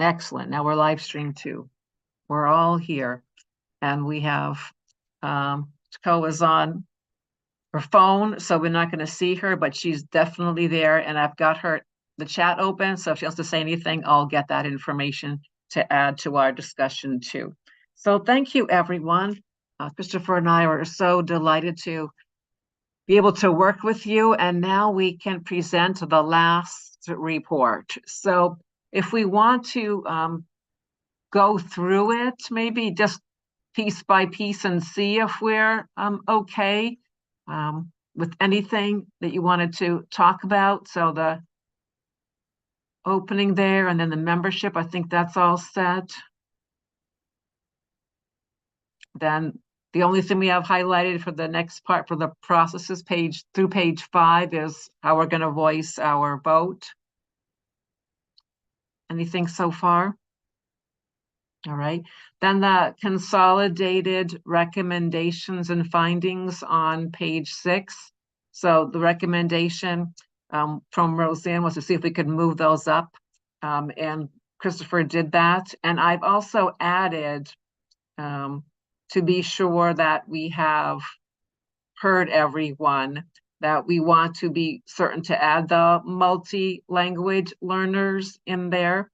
Excellent. Now we're live streamed too. We're all here. And we have Taco is on her phone, so we're not going to see her, but she's definitely there. And I've got the chat open. So if she wants to say anything, I'll get that information to add to our discussion too. So thank you, everyone. Christopher and I are so delighted to be able to work with you. And now we can present the last report. So if we want to go through it, maybe just piece by piece and see if we're okay with anything that you wanted to talk about. So the opening there and then the membership, I think that's all set. Then the only thing we have highlighted for the next part for the processes page through page 5 is how we're going to voice our vote. Anything so far? All right. Then the consolidated recommendations and findings on page 6. So the recommendation from Roseanne was to see if we could move those up. And Christopher did that. And I've also added to be sure that we have heard everyone, that we want to be certain to add the multi-language learners in there.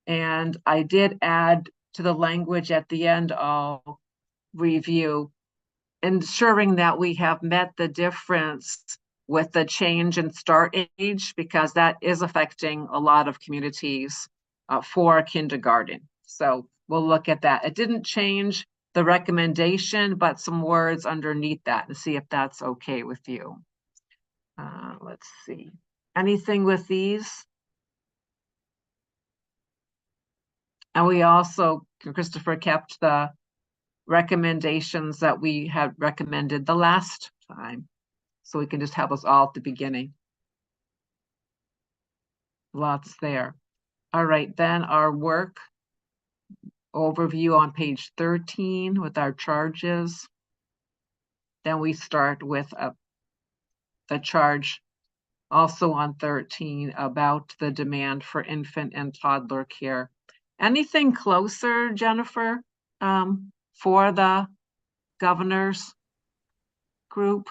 And I did add to the language at the end of review, ensuring that we have met the difference with the change in start age, because that is affecting a lot of communities for kindergarten. So we'll look at that. It didn't change the recommendation, but some words underneath that to see if that's okay with you. Let's see. Anything with these? And we also, Christopher kept the recommendations that we had recommended the last time. So we can just have us all at the beginning. Lots there. All right, then our work overview on page 13 with our charges. Then we start with the charge also on 13 about the demand for infant and toddler care. Anything closer, Jennifer, for the governor's group?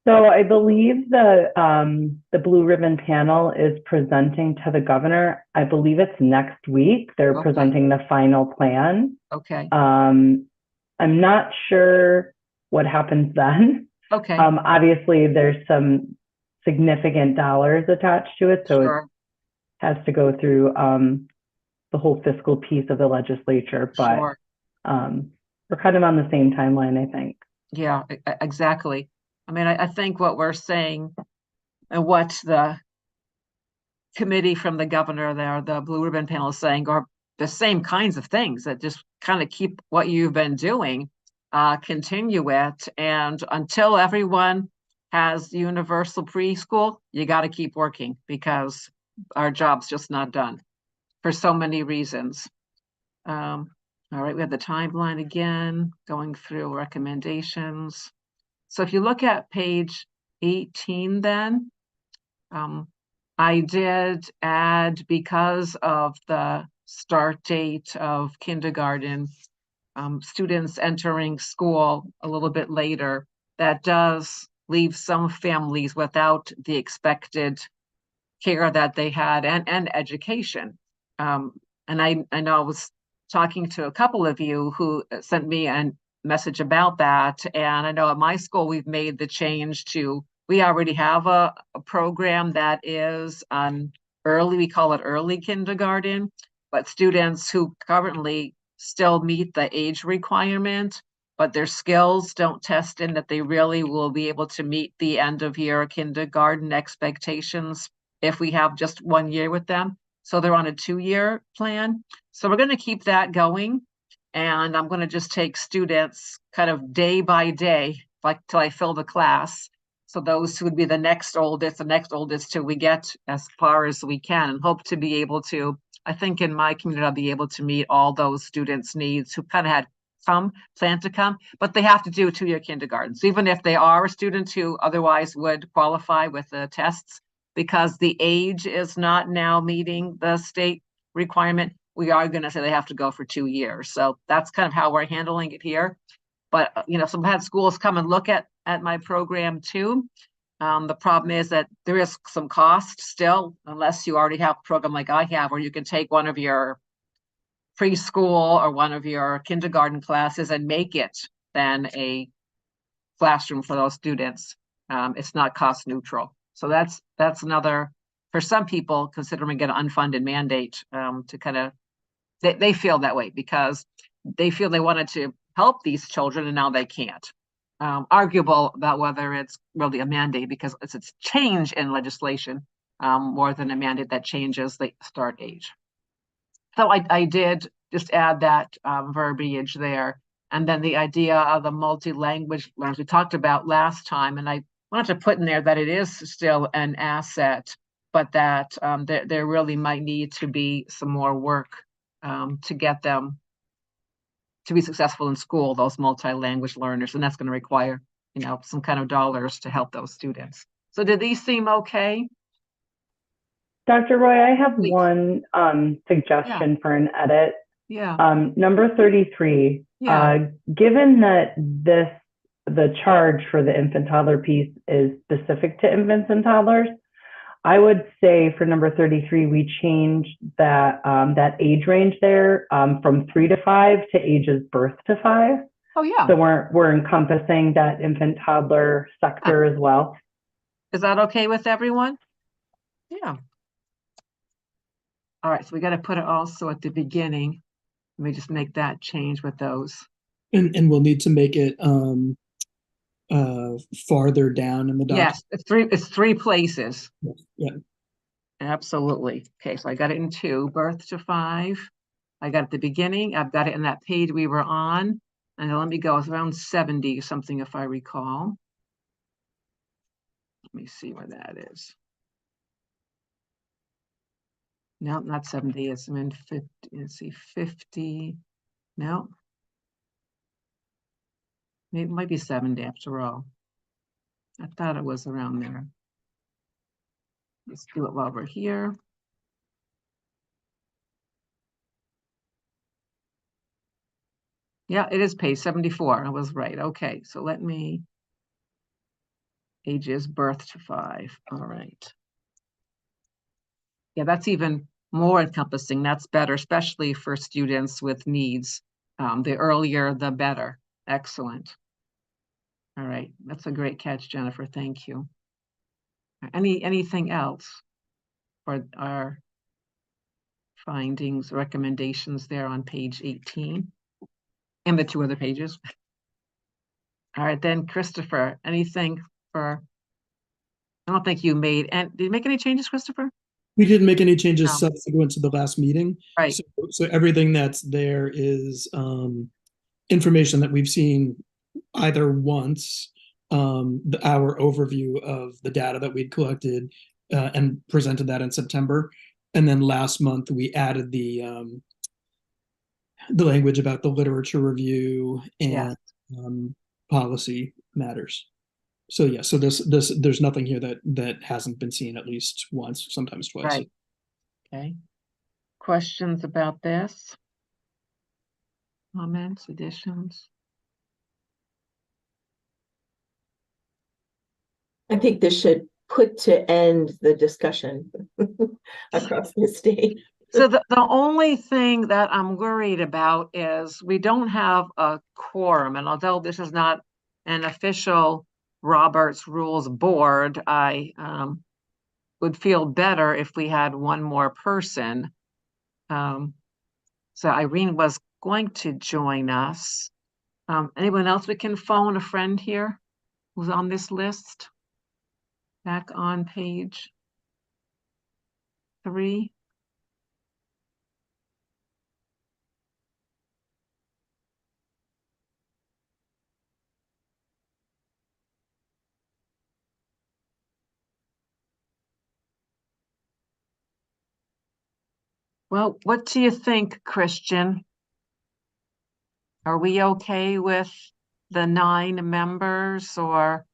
So I believe the Blue Ribbon panel is presenting to the governor. I believe it's next week. They're presenting the final plan. Okay. I'm not sure what happens then. Okay. Obviously, there's some significant dollars attached to it, so it has to go through the whole fiscal piece of the legislature. But we're kind of on the same timeline, I think. Yeah, exactly. I mean, I think what we're saying and what the committee from the governor there, the Blue Ribbon panel is saying are the same kinds of things, that just kind of keep what you've been doing, continue it. And until everyone has universal preschool, you got to keep working, because our job's just not done for so many reasons. All right, we have the timeline again, going through recommendations. So if you look at page 18 then, I did add, because of the start date of kindergarten, students entering school a little bit later, that does leave some families without the expected care that they had and education. And I know I was talking to a couple of you who sent me a message about that. And I know at my school, we've made the change to, we already have a program that is on early, we call it early kindergarten, but students who currently still meet the age requirement, but their skills don't test in that they really will be able to meet the end of year kindergarten expectations if we have just 1 year with them. So they're on a 2-year plan. So we're going to keep that going. And I'm going to just take students kind of day by day, like till I fill the class. So those who would be the next oldest till we get as far as we can, and hope to be able to, I think in my community, I'll be able to meet all those students' needs who kind of had plan to come, but they have to do 2-year kindergarten. So even if they are a student who otherwise would qualify with the tests, because the age is not now meeting the state requirement, we are going to say they have to go for 2 years. So that's kind of how we're handling it here. But, some had schools come and look at my program too. The problem is that there is some cost still, unless you already have a program like I have, where you can take one of your preschool or one of your kindergarten classes and make it then a classroom for those students. It's not cost neutral. So that's another, for some people, considering an unfunded mandate, to kind of, they feel that way because they feel they wanted to help these children and now they can't. Arguable about whether it's really a mandate because it's a change in legislation more than a mandate that changes the start age. So I did just add that verbiage there. And then the idea of the multi-language learners we talked about last time, and I wanted to put in there that it is still an asset, but that there really might need to be some more work to get them to be successful in school, those multi-language learners, and that's going to require, some kind of dollars to help those students. So did these seem okay? Dr. Roy, I have one suggestion for an edit. Yeah. Number 33, given that the charge for the infant toddler piece is specific to infants and toddlers, I would say for number 33, we change that age range there from 3 to 5 to ages birth to 5. Oh yeah. So we're encompassing that infant toddler sector as well. Is that okay with everyone? Yeah. All right, so we got to put it also at the beginning. Let me just make that change with those. And we'll need to make it farther down in the document. Yes, it's three places. Yeah. Absolutely. Okay, so I got it in 2, birth to 5. I got it at the beginning. I've got it in that page we were on. And then let me go, it's around 70 something if I recall. Let me see where that is. No, not 70, it's in 50, let's see, 50, no. Maybe it might be 70 after all. I thought it was around there. Let's do it while we're here. Yeah, it is page 74. I was right. Okay, so let me, ages birth to 5. All right. Yeah, that's even more encompassing. That's better, especially for students with needs. The earlier, the better. Excellent. All right, that's a great catch, Jennifer. Thank you. Anything else for our findings, recommendations there on page 18 and the 2 other pages? All right, then Christopher, anything for, I don't think you made, and did you make any changes, Christopher? We didn't make any changes subsequent to the last meeting. Right. So everything that's there is information that we've seen either once, our overview of the data that we'd collected and presented that in September. And then last month we added the language about the literature review and policy matters. So yeah, so there's nothing here that hasn't been seen at least once, sometimes twice. Right. Okay. Questions about this? Comments, additions? I think this should put to end the discussion across the state. So the only thing that I'm worried about is we don't have a quorum, and although this is not an official Robert's Rules board, I would feel better if we had one more person. So Irene was going to join us. Anyone else we can phone? A friend here who's on this list? Back on page 3. Well, what do you think, Christian? Are we okay with the 9 members, or?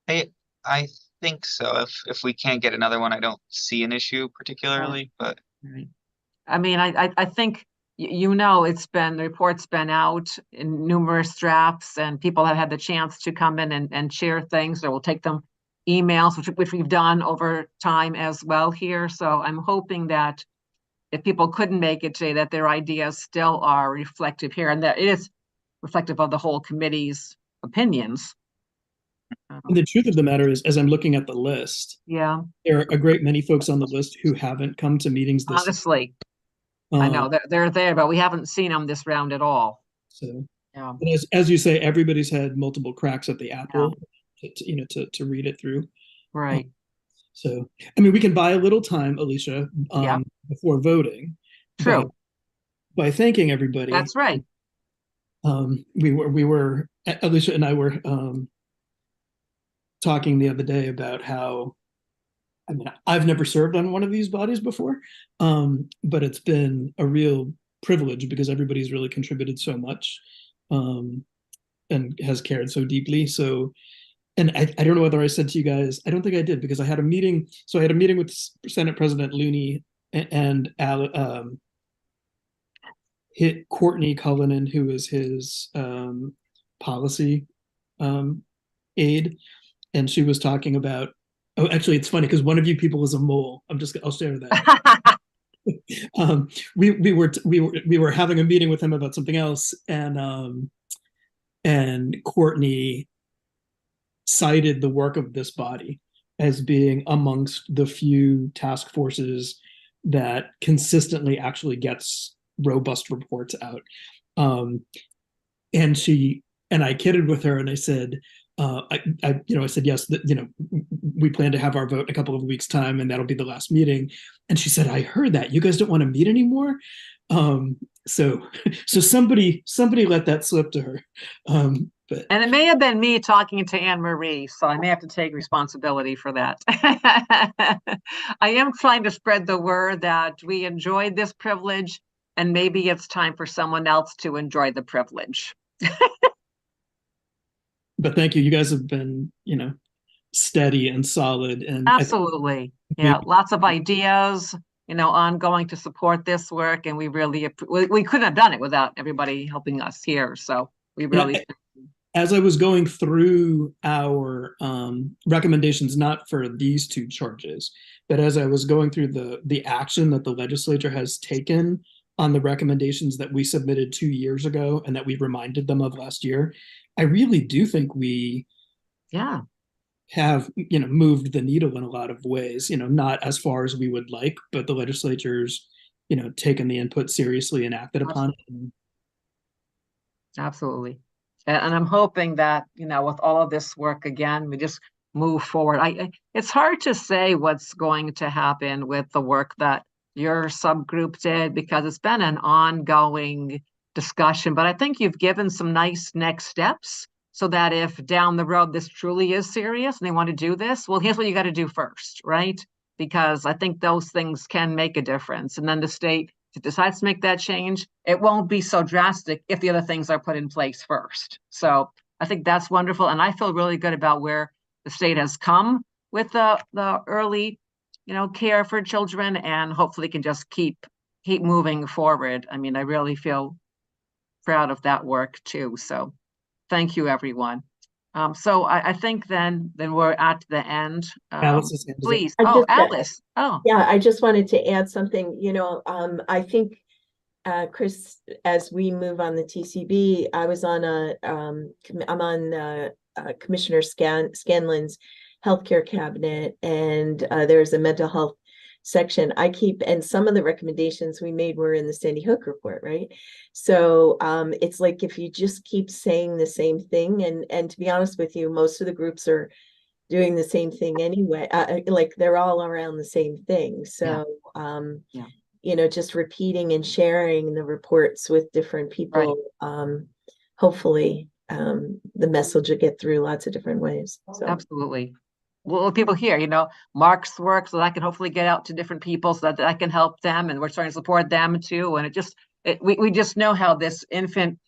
I think so. If we can't get another one, I don't see an issue particularly, but Right. I mean, I think, you know, the report's been out in numerous drafts and people have had the chance to come in and share things, or we'll take them emails, which we've done over time as well here. So I'm hoping that if people couldn't make it today, that their ideas still are reflective here and that it is reflective of the whole committee's opinions. And the truth of the matter is, as I'm looking at the list, Yeah, there are a great many folks on the list who haven't come to meetings this honestly, year. I know they're there, but we haven't seen them this round at all. So, Yeah, and as you say, everybody's had multiple cracks at the apple, to read it through. right. So, I mean, we can buy a little time, Alicia, Yeah. before voting. True. By thanking everybody. That's right. We were Alicia and I were talking the other day about how, I mean, I've never served on one of these bodies before, but it's been a real privilege because everybody's really contributed so much, and has cared so deeply. So, and I don't know whether I said to you guys, I don't think I did, because I had a meeting. So I had a meeting with Senate President Looney and Courtney Cullinan, who is his policy aide, and she was talking about. Oh, actually, it's funny because one of you people is a mole. I'll share that. We were having a meeting with him about something else, and Courtney cited the work of this body as being amongst the few task forces that consistently actually gets robust reports out. And I kidded with her and I said, I said, yes, we plan to have our vote in a couple of weeks' time and that'll be the last meeting. And she said, I heard that you guys don't want to meet anymore. So somebody let that slip to her. And it may have been me talking to Anne Marie, so I may have to take responsibility for that. I am trying to spread the word that we enjoyed this privilege, and maybe it's time for someone else to enjoy the privilege. But thank you. You guys have been, steady and solid. And absolutely. Yeah, lots of ideas, ongoing to support this work. And we couldn't have done it without everybody helping us here. So we really. As I was going through our recommendations, not for these two charges, but as I was going through the action that the legislature has taken on the recommendations that we submitted 2 years ago and that we reminded them of last year, I really do think we have, moved the needle in a lot of ways, not as far as we would like, but the legislature's, taken the input seriously and acted upon it. Absolutely. And I'm hoping that, with all of this work, again, we just move forward. It's hard to say what's going to happen with the work that your subgroup did, because it's been an ongoing discussion, but I think you've given some nice next steps so that if down the road this truly is serious and they want to do this, well, here's what you got to do first, right? Because I think those things can make a difference. And then the state, if it decides to make that change, it won't be so drastic if the other things are put in place first. So I think that's wonderful. And I feel really good about where the state has come with the early, care for children, and hopefully can just keep moving forward. I mean, I really feel proud of that work too. So thank you, everyone. So I think then we're at the end. Alice, please. Oh, Alice. Oh, yeah. I just wanted to add something. I think, Chris, as we move on the TCB, I was on I'm on Commissioner Scanlon's healthcare cabinet, and there's a mental health section. And some of the recommendations we made were in the Sandy Hook report, right? So it's like if you just keep saying the same thing, and to be honest with you, most of the groups are doing the same thing anyway. Like they're all around the same thing. So just repeating and sharing the reports with different people, hopefully the message will get through lots of different ways. So. Absolutely. Well, people here, Mark's work, so that I can hopefully get out to different people so that I can help them, and we're trying to support them too. And we just know how this infant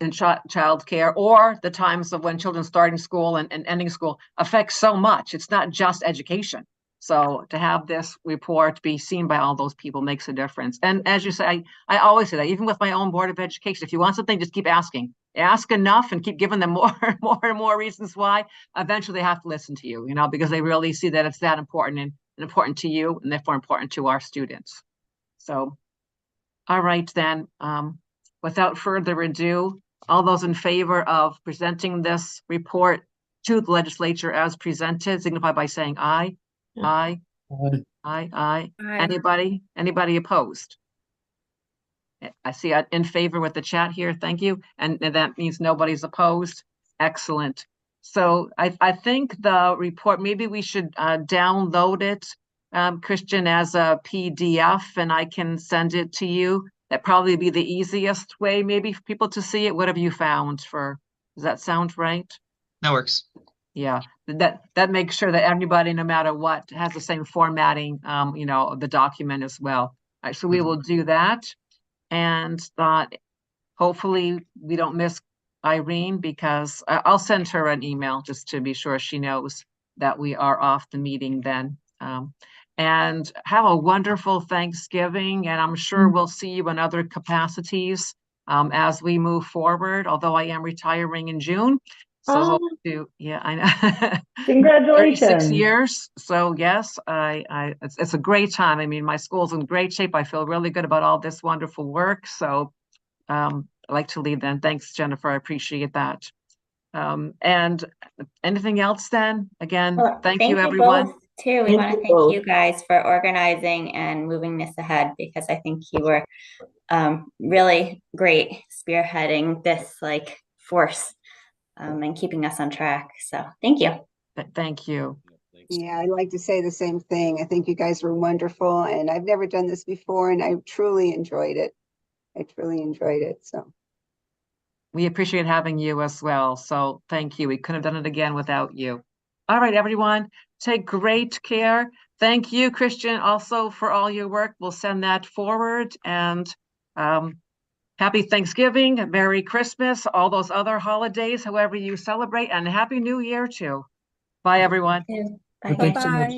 and child care, or the times of when children starting school and ending school, affects so much. It's not just education. So to have this report be seen by all those people makes a difference. And as you say, I always say that, even with my own Board of Education, if you want something, just keep asking. Ask enough and keep giving them more and more reasons why. Eventually they have to listen to you, because they really see that it's that important and important to you, and therefore important to our students. So, all right then, without further ado, all those in favor of presenting this report to the legislature as presented, signify by saying aye. Aye. Aye. Anybody opposed? I see in favor with the chat here. Thank you. And that means nobody's opposed. Excellent. So I think the report, maybe we should download it, Christian, as a PDF, and I can send it to you. That'd probably be the easiest way maybe for people to see it. What have you found does that sound right? That works. Yeah, that makes sure that everybody, no matter what, has the same formatting, of the document as well. All right, so we will do that, and hopefully we don't miss Irene, because I'll send her an email just to be sure she knows that we are off the meeting then. And have a wonderful Thanksgiving, and I'm sure we'll see you in other capacities as we move forward, although I am retiring in June. So hope to, yeah, I know. Congratulations. 36 years. So yes, it's a great time. I mean, my school's in great shape. I feel really good about all this wonderful work. So I'd like to leave then. Thanks, Jennifer. I appreciate that. And anything else then? Again, Well, thank you, everyone. Both too. We want to thank you guys for organizing and moving this ahead, because I think you were really great spearheading this force and keeping us on track. So thank you. Thank you. Yeah, I'd like to say the same thing. I think you guys were wonderful, and I've never done this before, and I truly enjoyed it. So we appreciate having you as well. So thank you. We couldn't have done it again without you. All right, everyone, take great care. Thank you, Christian, also for all your work. We'll send that forward, and happy Thanksgiving, Merry Christmas, all those other holidays, however you celebrate, and Happy New Year too. Bye, everyone. Bye. Thanks so much.